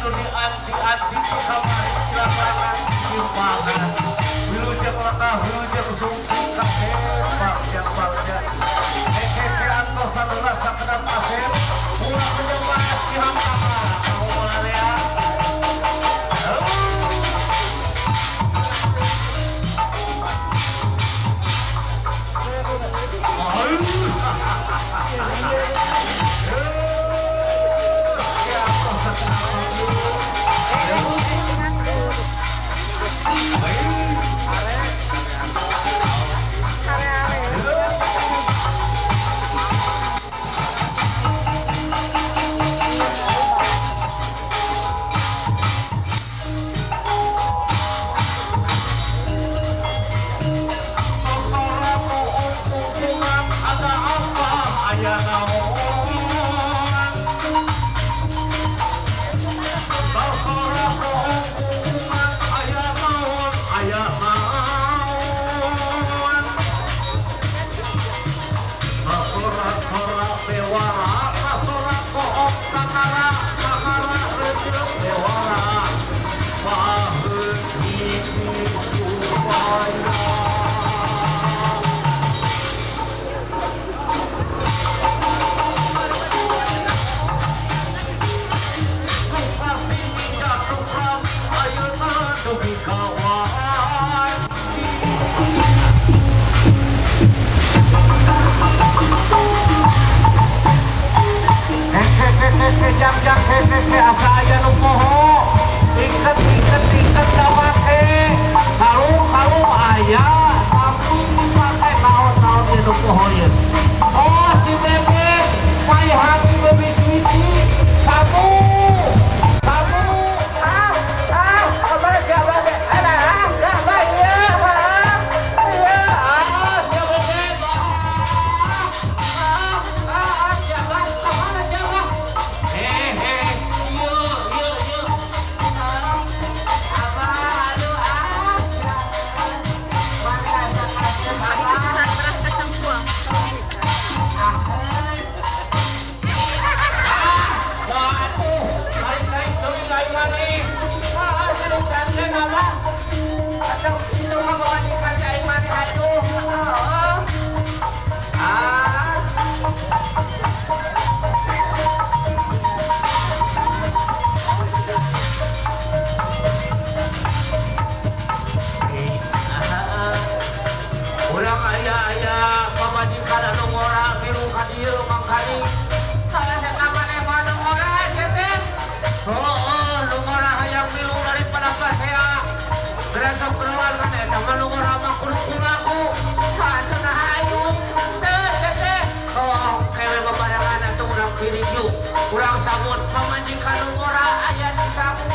anti kamari silakan simpangan wilujeng langkah wilujeng sungki kakek bagja hehehe antosan rasa kedap pasir pulang mencoba siram kamar kamu mulai ya jam hehehe asa aya nu poho iket dawake kalung aya tapi dipake naon-naon di nu poho ieu oh si bebek payah bebek switi kamu kabar siapa deh berasa keluar kan eta mah nu ngorama kudu-kudu pastu na hayu teu sete oh kewe babarengan atuh urang piriju urang samut pamajikan nu ngora aya si samu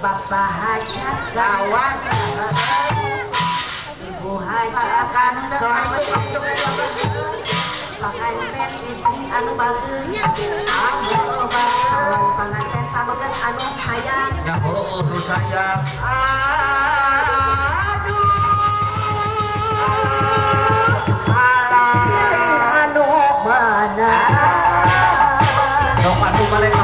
Bapak hajat gawas Ibu hajat anu soleh panganten istri anu bageun sareng panganten pabeukeun anu sayang ya heuh nu sayang aduh anu mana dok atuh balik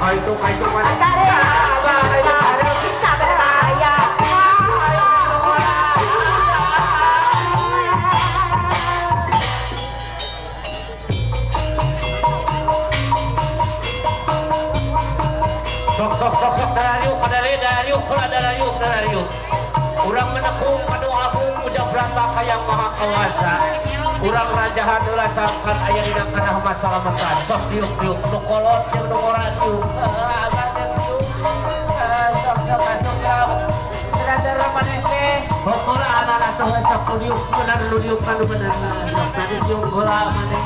Kaitu mana? Cari. Bisa berbahaya. Sok darayuk. Urang menekung anu agung puja brata kayang maha kawasa. Urang rajahan heula sangkan aya dina kana masalamatan. Sok diuk nu kolot jeung nu ora diuk. Sok atuh grab. Dara maneh teh. Pokona anak teh sok diuk bener nu diuk anu bener. Sok tadi diuk gola maneh.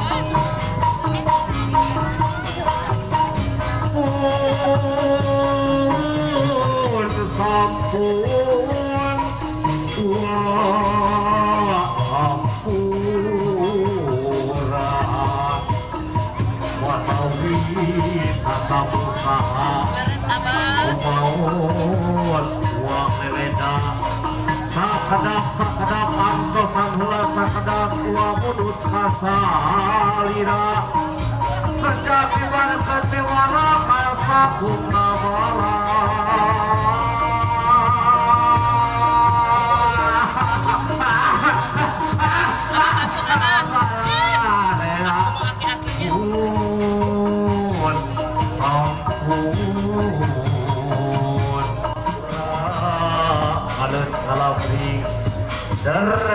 Sampun ampura watawi tata usaha umawas uang leleda sakadap antos sanghula sakadap uang mudut kasalira sejak ibaratkan bewara kalsa kumna bala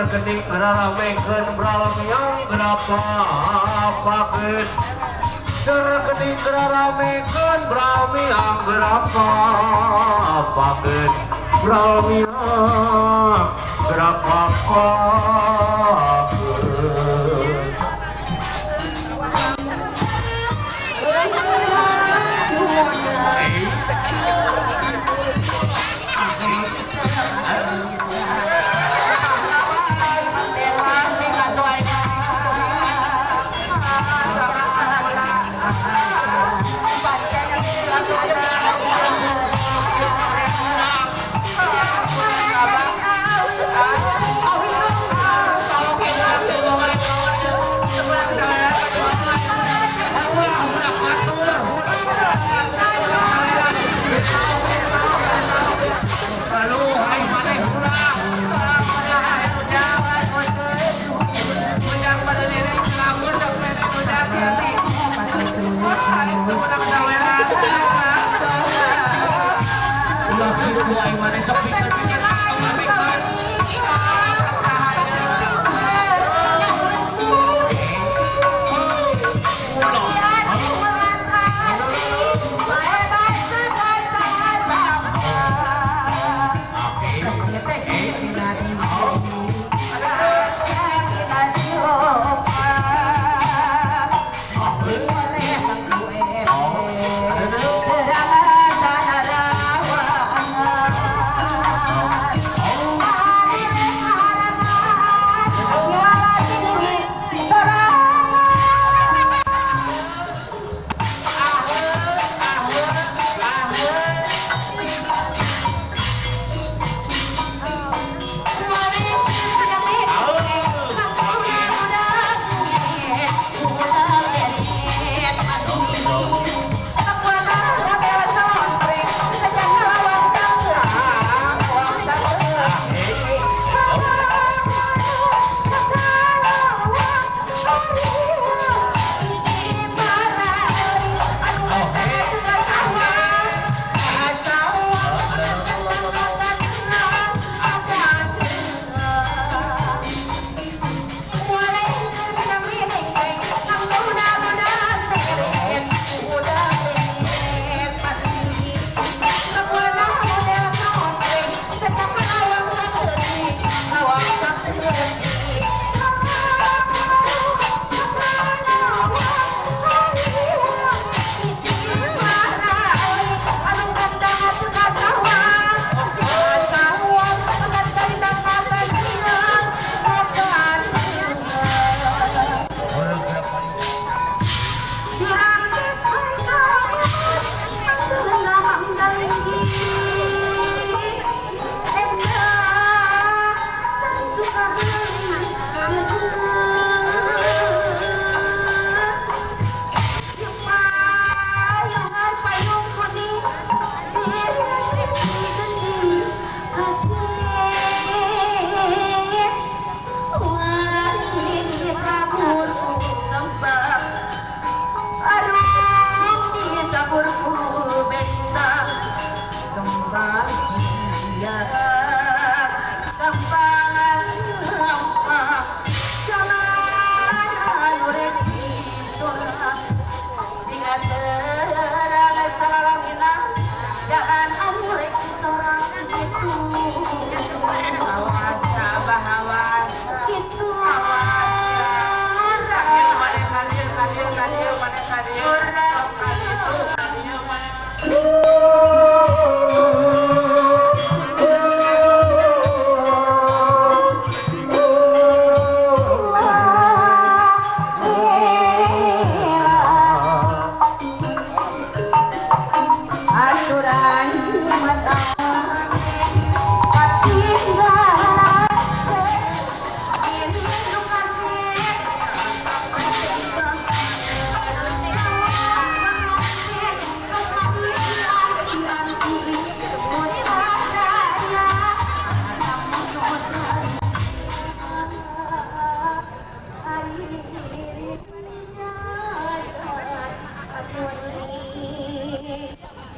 Kening ngaramekeun bralamiang berapa pakeun kening ngaramekeun bralamiang berapa pakeun bralamiang berapa pakeun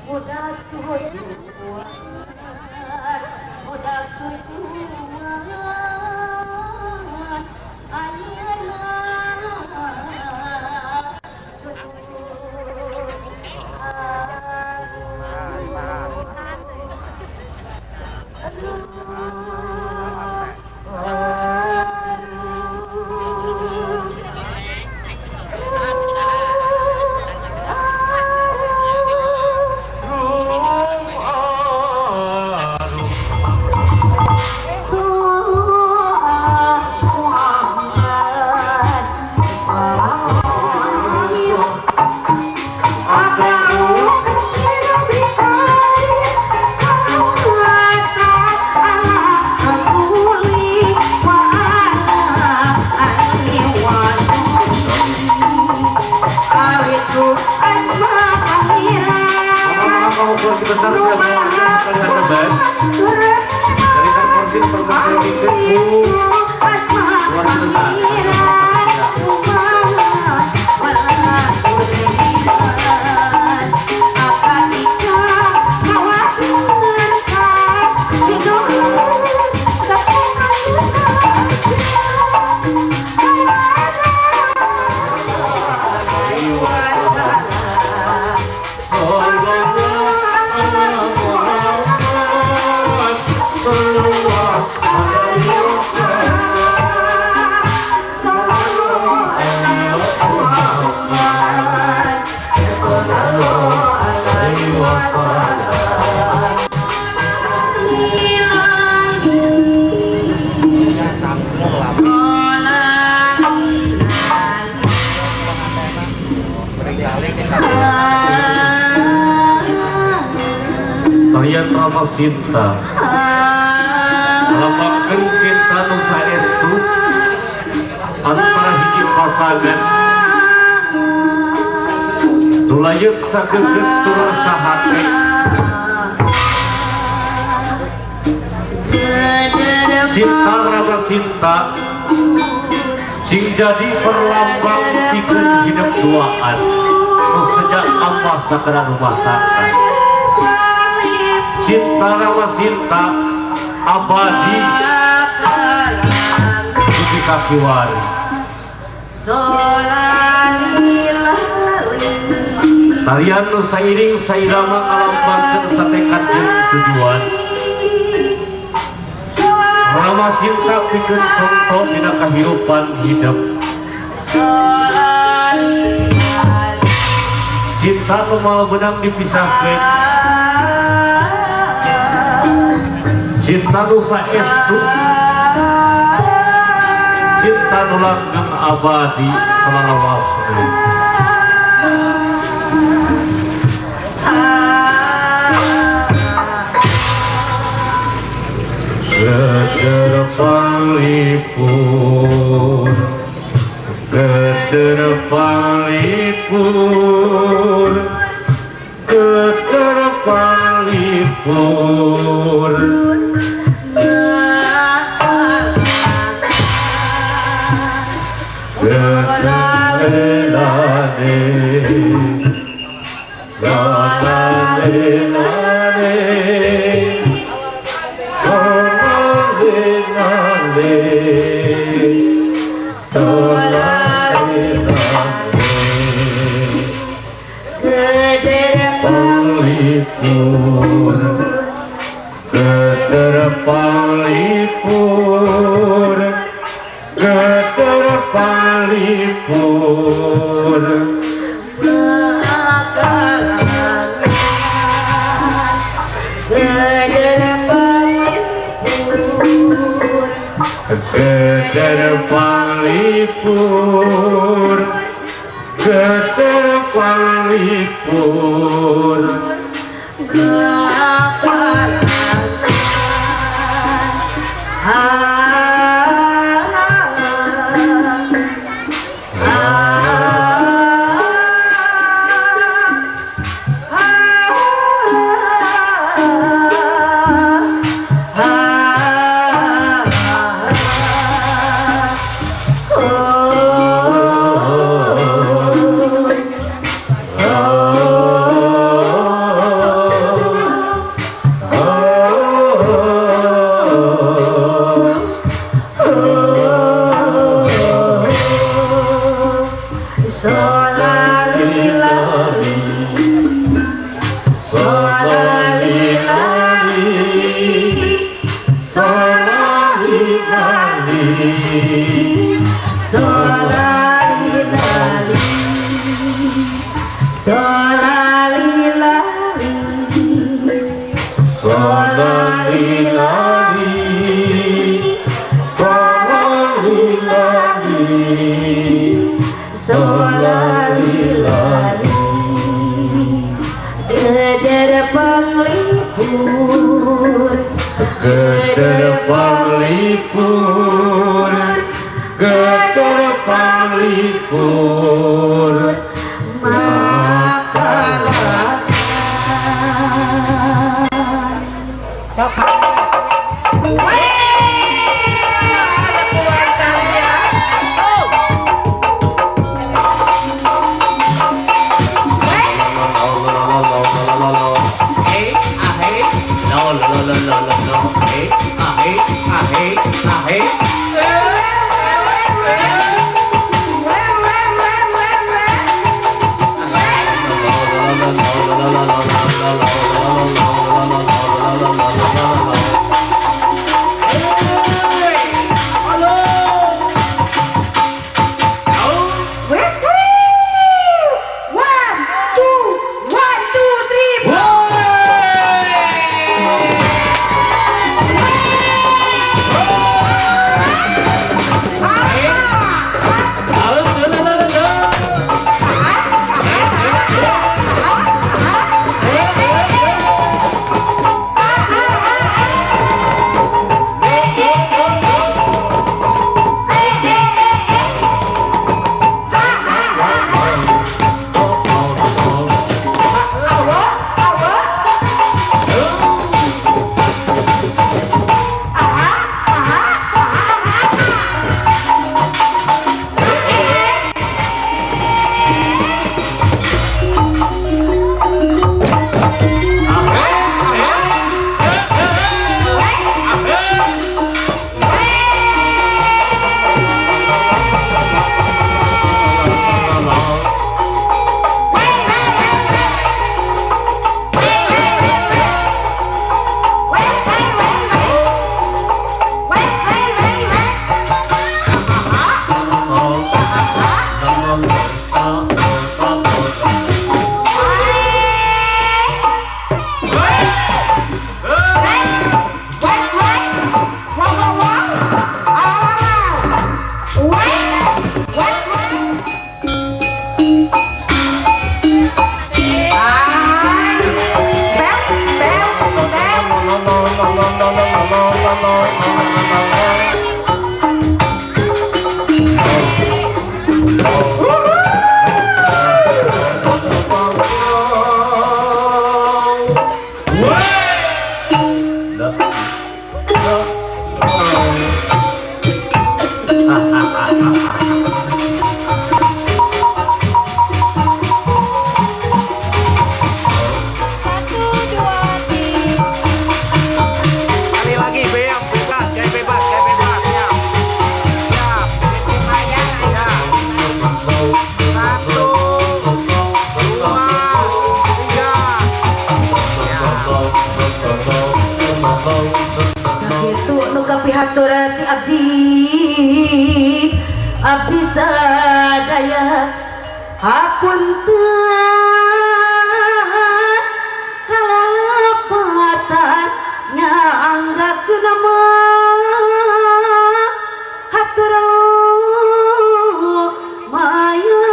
udah tujuan, udah tujuan, ayeuna Tarian Rama Sinta lambangkeun cinta nu saestu antara hiji pasangan tulayeut sageget tur sahate Sinta Rama Sinta sing jadi perlambang pikeun hidup duaan nu sejak ampas sakara rumah tangga. Cinta Rama Sinta abadi di kaki wari. Tarian nu sairing sairama kalambangkeun satekad jeung tujuan. Rama Sinta pikeun contoh dina kahirupan hidup. Cinta nu moal beunang dipisahkeun. Cinta nu saestu, cinta nu langgeng abadi salawasna. Geder palipur, geder palipur, geder palipur. oh solali lali solali lali solali lali solali lali solali lali Geder penglipur Geder panglipur, geder panglipur, makanan haturati abdi sadaya hapunten kalepatan nyaanggakeun nama hatur maya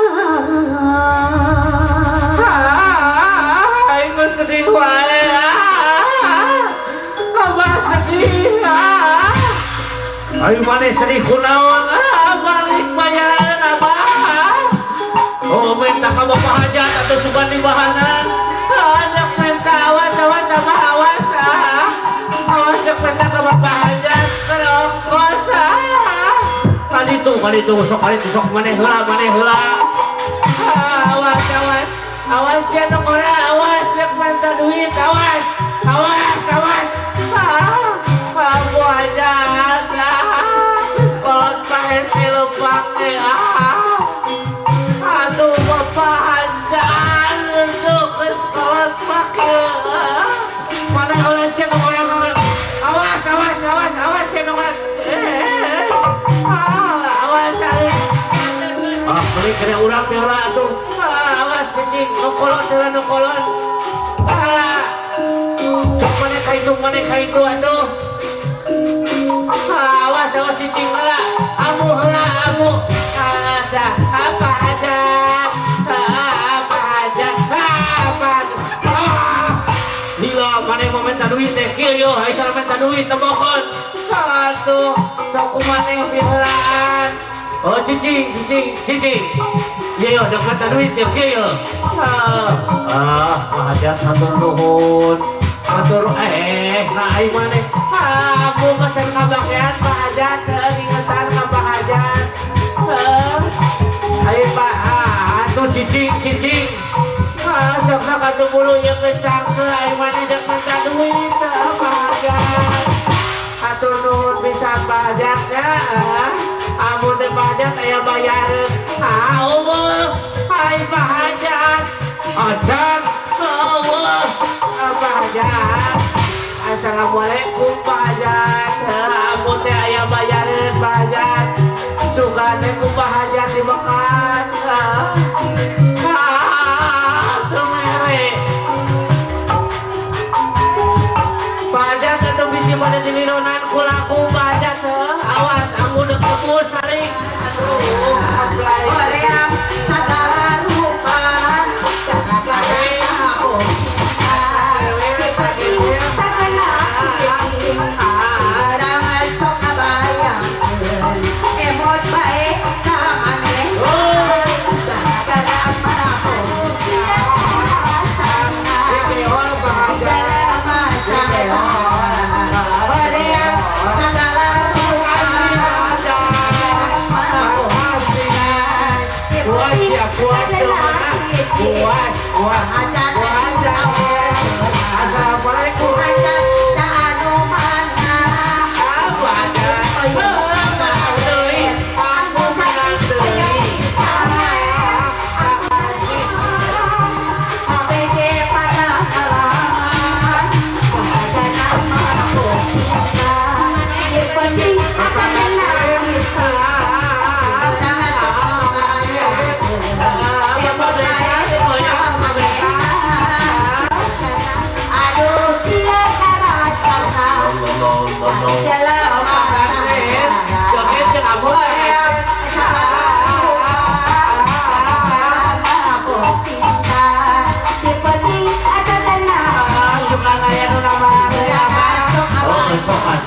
aing sedih wae abah sedih ayo mana sedih kunaon balik bayaran abah minta ka bapak hajat atau sugan di bahanan anak minta awas sama awas awas yang minta ka bapak hajat kerongkos kali itu sok maneh heula awas ya nongora awas yang minta duit awas babu hajat sekolah pahes pake aduh bapak hajat untuk ke sekolah pake mana awas ya nongora awas ya nongora beli kena urang teh heula atuh. Awas cicing, nukolon teh nukolon. Sok maneh ka itu atuh. Awas cicing heula. Amu heula amu. Ada apa aja. Lila maneh mau minta duit teh kieu yo, hai cara minta duit teh mohon. Atuh, sok kumaneh pihelaan. Oh cicing. Iya yo, udah minta duit ya kieu yo. Hajat hatur nuhun. Hatur nah ai maneh. Aku mesen kabakean Pak Hajat, ingetan ka Pak Hajat. Ayo Pak, atuh cicing. Sok-sok atuh bulu yang kecangkel, ayo maneh dek minta duit Pak Hajat. Atur nuhun bisa Pak Hajat ya. Amun teh Pak Hajat aya bayareun. Allah, hai Pak Hajat. Ajan, Allah, Pak Hajat. Assalamualaikum Pak Hajat. Amun teh aya bayareun Pak Hajat. Sugane ku Pak Hajat dimakan. Pajak atau bisi pada dimironan kulaku pajak awas aku udah kebus saling Korea segala rupa emot baik kamane Assalamualaikum. Sokat